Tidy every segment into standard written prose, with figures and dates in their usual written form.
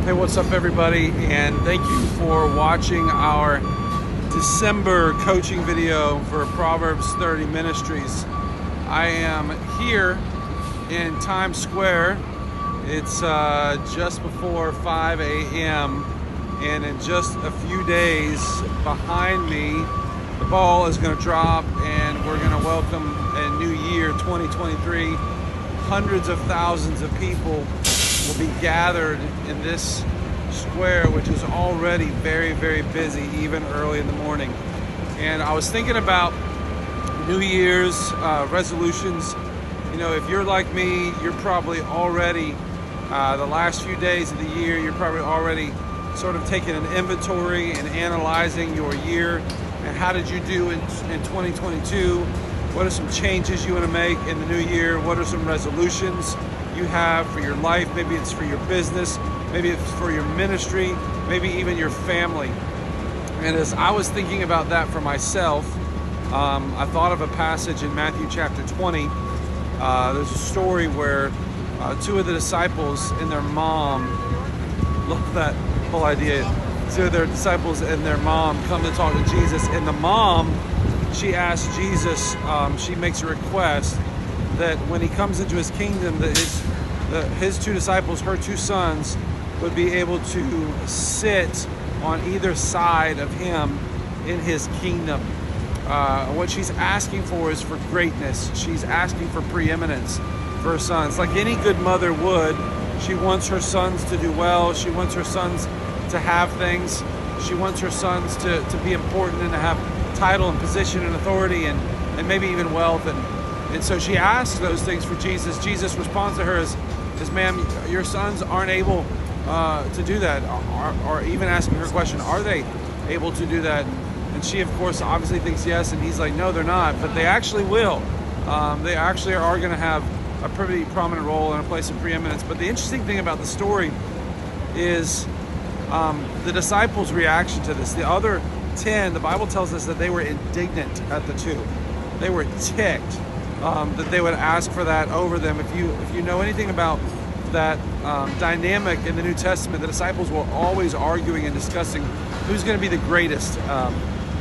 Hey, what's up everybody, and thank you for watching our December coaching video for Proverbs 30 Ministries. I am here in Times Square. It's just before 5 a.m. and in just a few days behind me the ball is going to drop and we're going to welcome a new year, 2023. Hundreds of thousands of people will be gathered in this square, which is already very, very busy, even early in the morning. And I was thinking about New Year's resolutions. You know, if you're like me, you're probably already, the last few days of the year, you're probably already sort of taking an inventory and analyzing your year and how did you do in 2022? What are some changes you want to make in the new year? What are some resolutions you have for your life? Maybe it's for your business, maybe it's for your ministry, maybe even your family. And as I was thinking about that for myself, I thought of a passage in Matthew chapter 20. There's a story where two of the disciples and their mom, love that whole idea, two of their disciples and their mom come to talk to Jesus, and the mom, she asks Jesus, she makes a request that when he comes into his kingdom, that his two disciples, her two sons, would be able to sit on either side of him in his kingdom. What she's asking for is for greatness. She's asking for preeminence for her sons. Like any good mother would, she wants her sons to do well. She wants her sons to have things. She wants her sons to be important and to have title and position and authority and maybe even wealth. And so she asks those things for Jesus. Jesus responds to her as ma'am, your sons aren't able to do that. Or even asking her question, are they able to do that? And she, of course, obviously thinks yes. And he's like, no, they're not. But they actually will. They actually are going to have a pretty prominent role and a place of preeminence. But the interesting thing about the story is the disciples' reaction to this. The other 10, the Bible tells us that they were indignant at the two. They were ticked that they would ask for that over them. If you know anything about that dynamic in the New Testament, the disciples were always arguing and discussing who's going to be the greatest,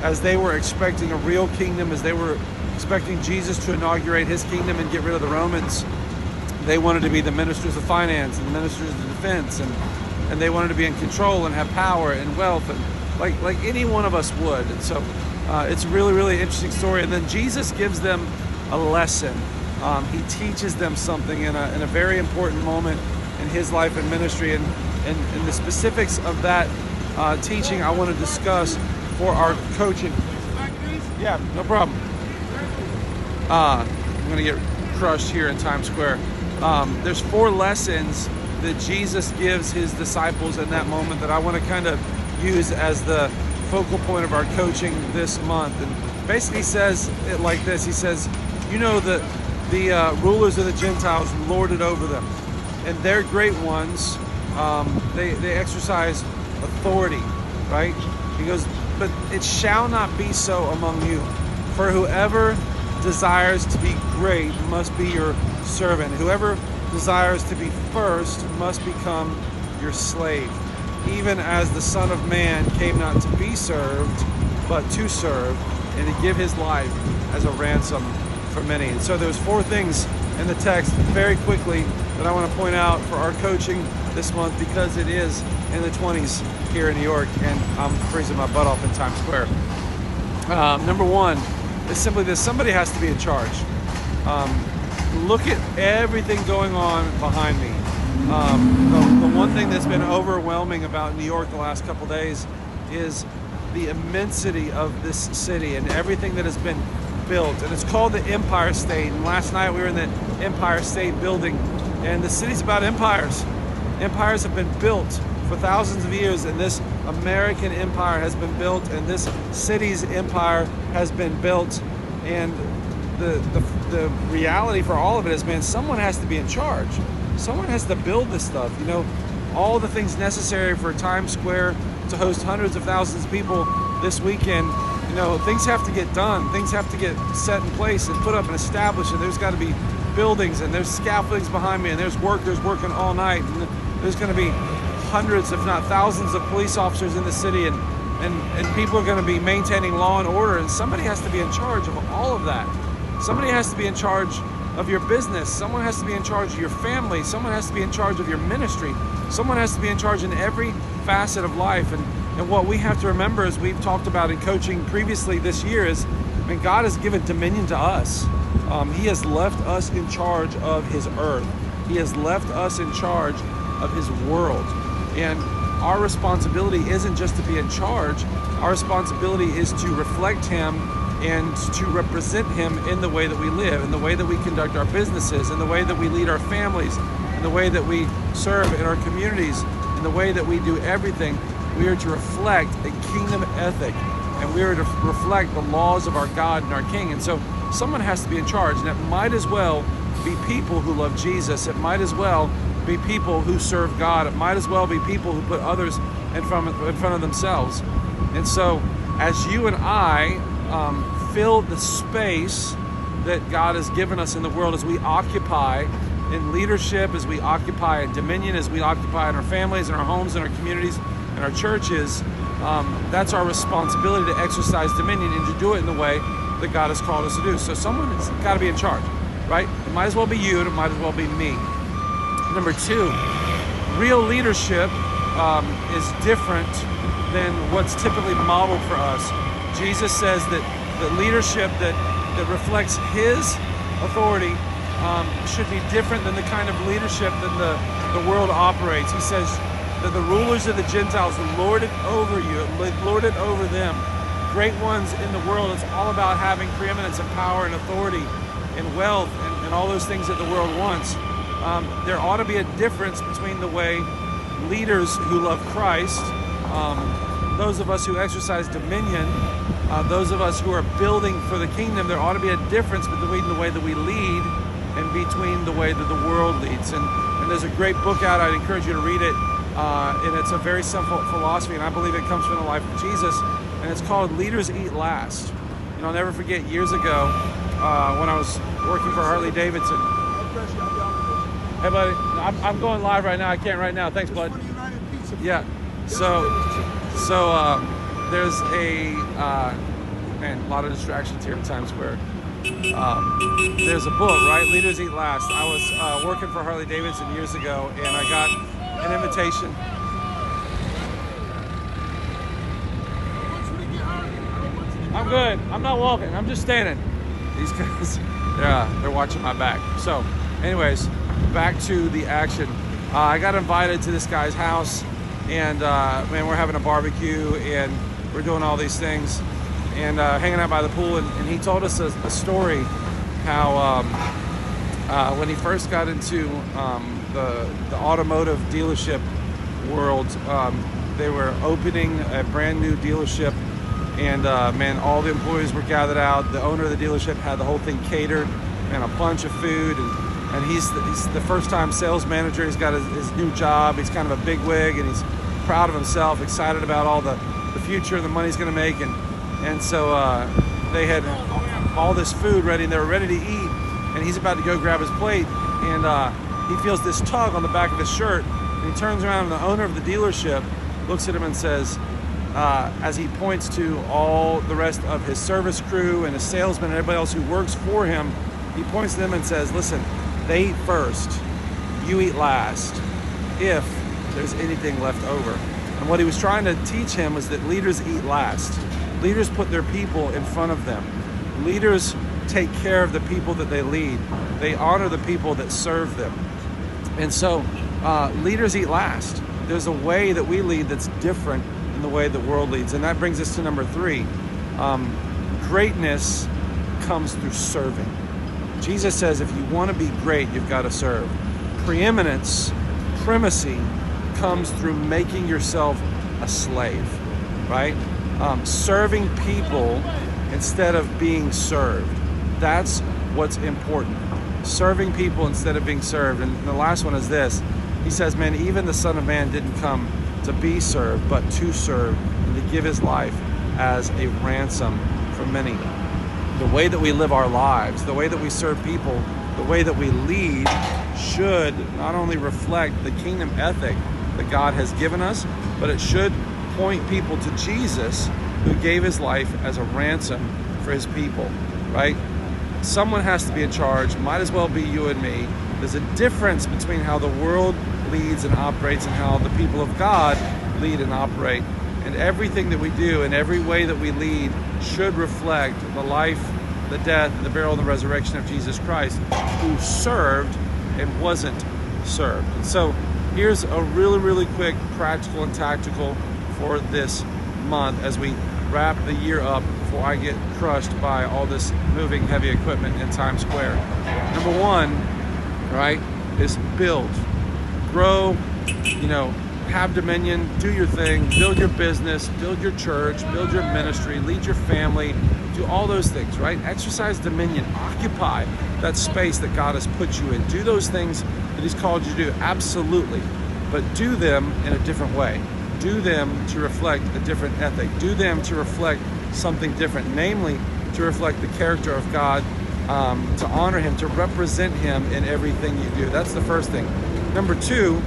as they were expecting a real kingdom, as they were expecting Jesus to inaugurate his kingdom and get rid of the Romans. They wanted to be the ministers of finance and the ministers of defense, and they wanted to be in control and have power and wealth, and like any one of us would. And so it's a really, really interesting story. And then Jesus gives them a lesson. He teaches them something in a very important moment in his life and ministry. And the specifics of that teaching I want to discuss for our coaching. Yeah, no problem. I'm going to get crushed here in Times Square. There's 4 lessons that Jesus gives his disciples in that moment that I want to kind of use as the focal point of our coaching this month. And basically says it like this. He says, you know, the rulers of the Gentiles lord it over them, and their great ones, they exercise authority, right? He goes, but it shall not be so among you, for whoever desires to be great must be your servant. Whoever desires to be first must become your slave. Even as the Son of Man came not to be served, but to serve, and to give his life as a ransom for many. And so there's 4 things in the text very quickly that I want to point out for our coaching this month, because it is in the 20s here in New York, and I'm freezing my butt off in Times Square. Number 1 is simply this: somebody has to be in charge. Look at everything going on behind me. The one thing that's been overwhelming about New York the last couple days is the immensity of this city and everything that has been built. And it's called the Empire State. And last night we were in the Empire State building, and the city's about empires. Empires have been built for thousands of years, and this American empire has been built, and this city's empire has been built. And the reality for all of it is, man, someone has to be in charge. Someone has to build this stuff. You know, all the things necessary for Times Square to host hundreds of thousands of people this weekend. You know, things have to get done. Things have to get set in place and put up and established. And there's got to be buildings, and there's scaffoldings behind me, and there's workers working all night. And there's going to be hundreds, if not thousands, of police officers in the city, and people are going to be maintaining law and order, and somebody has to be in charge of all of that. Somebody has to be in charge of your business. Someone has to be in charge of your family. Someone has to be in charge of your ministry. Someone has to be in charge in every facet of life. And what we have to remember, as we've talked about in coaching previously this year, is, I mean, God has given dominion to us. He has left us in charge of his earth. He has left us in charge of his world. And our responsibility isn't just to be in charge. Our responsibility is to reflect him and to represent him in the way that we live, in the way that we conduct our businesses, in the way that we lead our families, in the way that we serve in our communities, in the way that we do everything. We are to reflect a kingdom ethic, and we are to reflect the laws of our God and our King. And so someone has to be in charge, and it might as well be people who love Jesus. It might as well be people who serve God. It might as well be people who put others in front of themselves. And so as you and I fill the space that God has given us in the world, as we occupy in leadership, as we occupy in dominion, as we occupy in our families, in our homes, in our communities, in our churches, that's our responsibility to exercise dominion and to do it in the way that God has called us to do. So someone has got to be in charge, right? It might as well be you, and it might as well be me. Number two, real leadership is different than what's typically modeled for us. Jesus says that the leadership that reflects his authority should be different than the kind of leadership that the world operates. He says that the rulers of the Gentiles lord it over you, lord it over them. Great ones in the world, it's all about having preeminence and power and authority and wealth and all those things that the world wants. There ought to be a difference between the way leaders who love Christ, those of us who exercise dominion, those of us who are building for the kingdom. There ought to be a difference between the way that we lead and between the way that the world leads. And there's a great book out. I'd encourage you to read it. And it's a very simple philosophy, and I believe it comes from the life of Jesus. And it's called Leaders Eat Last. And I'll never forget, years ago, when I was working for Harley Davidson. Hey, buddy, I'm going live right now. I can't right now. Thanks, bud. Yeah. So there's a lot of distractions here in Times Square. There's a book, right? Leaders Eat Last. I was working for Harley Davidson years ago, and I got an invitation. I'm good. I'm not walking. I'm just standing. These guys, they're watching my back. So, anyways, back to the action. I got invited to this guy's house, and man, we're having a barbecue, and we're doing all these things, and hanging out by the pool. And he told us a story how when he first got into the automotive dealership world, they were opening a brand new dealership. And man, all the employees were gathered out. The owner of the dealership had the whole thing catered and a bunch of food. And he's the first-time sales manager. He's got his new job. He's kind of a big-wig, and he's proud of himself, excited about all the future, the money he's going to make. And so they had all this food ready, and they were ready to eat. And he's about to go grab his plate, and he feels this tug on the back of his shirt. And he turns around, and the owner of the dealership looks at him and says, as he points to all the rest of his service crew and his salesmen and everybody else who works for him, he points to them and says, listen, they eat first, you eat last, if there's anything left over. And what he was trying to teach him was that leaders eat last. Leaders put their people in front of them. Leaders take care of the people that they lead. They honor the people that serve them. And so leaders eat last. There's a way that we lead that's different in the way the world leads. And that brings us to number 3. Greatness comes through serving. Jesus says if you want to be great, you've got to serve. Preeminence, primacy, comes through making yourself a slave, right? Serving people instead of being served. That's what's important. Serving people instead of being served. And the last one is this. He says, man, even the Son of Man didn't come to be served, but to serve and to give his life as a ransom for many. The way that we live our lives, the way that we serve people, the way that we lead should not only reflect the kingdom ethic, that God has given us, but it should point people to Jesus, who gave his life as a ransom for his people, right? Someone has to be in charge. Might as well be you and me. There's a difference between how the world leads and operates and how the people of God lead and operate. And everything that we do and every way that we lead should reflect the life, the death, the burial, and the resurrection of Jesus Christ, who served and wasn't served. And so here's a really, really quick practical and tactical for this month as we wrap the year up before I get crushed by all this moving heavy equipment in Times Square. Number one, right, is build, grow, have dominion, do your thing, build your business, build your church, build your ministry, lead your family, do all those things, right? Exercise dominion, occupy that space that God has put you in. Do those things that he's called you to do, absolutely, but do them in a different way. Do them to reflect a different ethic. Do them to reflect something different, namely to reflect the character of God, to honor him, to represent him in everything you do. That's the first thing. Number two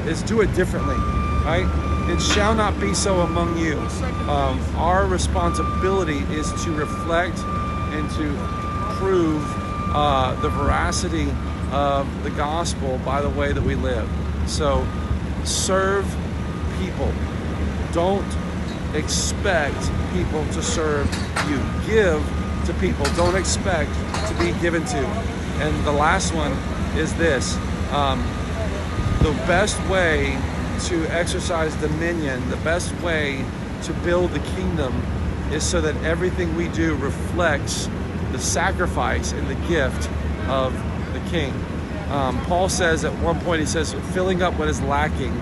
is do it differently, right? It shall not be so among you. Our responsibility is to reflect and to prove the veracity of the gospel by the way that we live. So serve people. Don't expect people to serve you. Give to people. Don't expect to be given to. And the last one is this. The best way to exercise dominion, the best way to build the kingdom is so that everything we do reflects the sacrifice and the gift of the King. Paul says at one point, he says, filling up what is lacking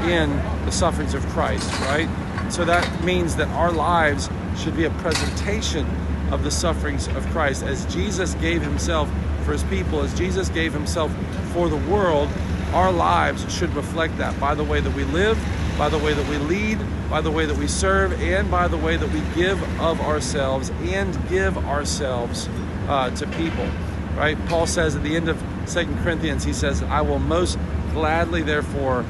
in the sufferings of Christ, right? So that means that our lives should be a presentation of the sufferings of Christ. As Jesus gave himself for his people, as Jesus gave himself for the world, our lives should reflect that by the way that we live, by the way that we lead, by the way that we serve, and by the way that we give of ourselves and give ourselves to people, right? Paul says at the end of 2 Corinthians, he says, I will most gladly, therefore,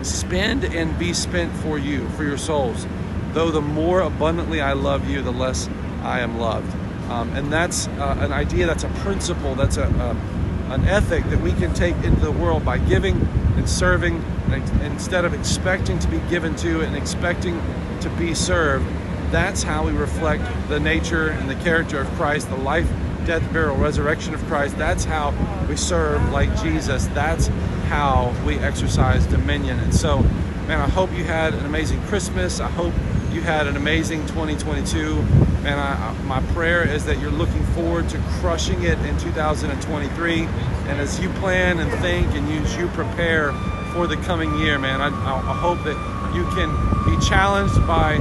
spend and be spent for you, for your souls. Though the more abundantly I love you, the less I am loved. And that's an idea, that's a principle, that's an ethic that we can take into the world by giving and serving, and instead of expecting to be given to and expecting to be served. That's how we reflect the nature and the character of Christ, the life, death, burial, resurrection of Christ. That's how we serve like Jesus. That's how we exercise dominion. And so, man, I hope you had an amazing Christmas. I hope you had an amazing 2022. Man, my prayer is that you're looking forward to crushing it in 2023. And as you plan and think and as you prepare for the coming year, man, I hope that you can be challenged by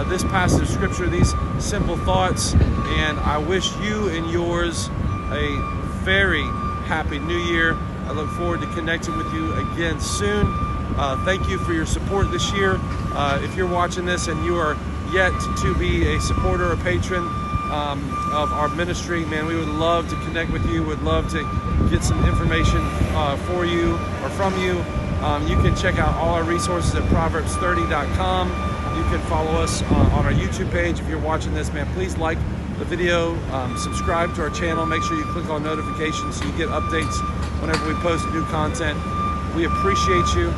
this passage of scripture, these simple thoughts. And I wish you and yours a very happy new year. I look forward to connecting with you again soon. Thank you for your support this year. If you're watching this and you are yet to be a supporter or patron of our ministry, man, we would love to connect with you. Would love to get some information for you or from you. You can check out all our resources at Proverbs30.com. You can follow us on our YouTube page. If you're watching this, man, please like the video, subscribe to our channel. Make sure you click on notifications so you get updates whenever we post new content. We appreciate you.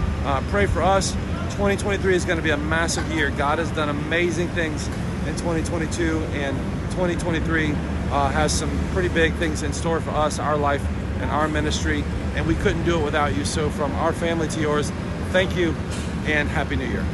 Pray for us. 2023 is going to be a massive year. God has done amazing things in 2022, and 2023 has some pretty big things in store for us, our life, and our ministry, and we couldn't do it without you. So from our family to yours, thank you, and Happy New Year.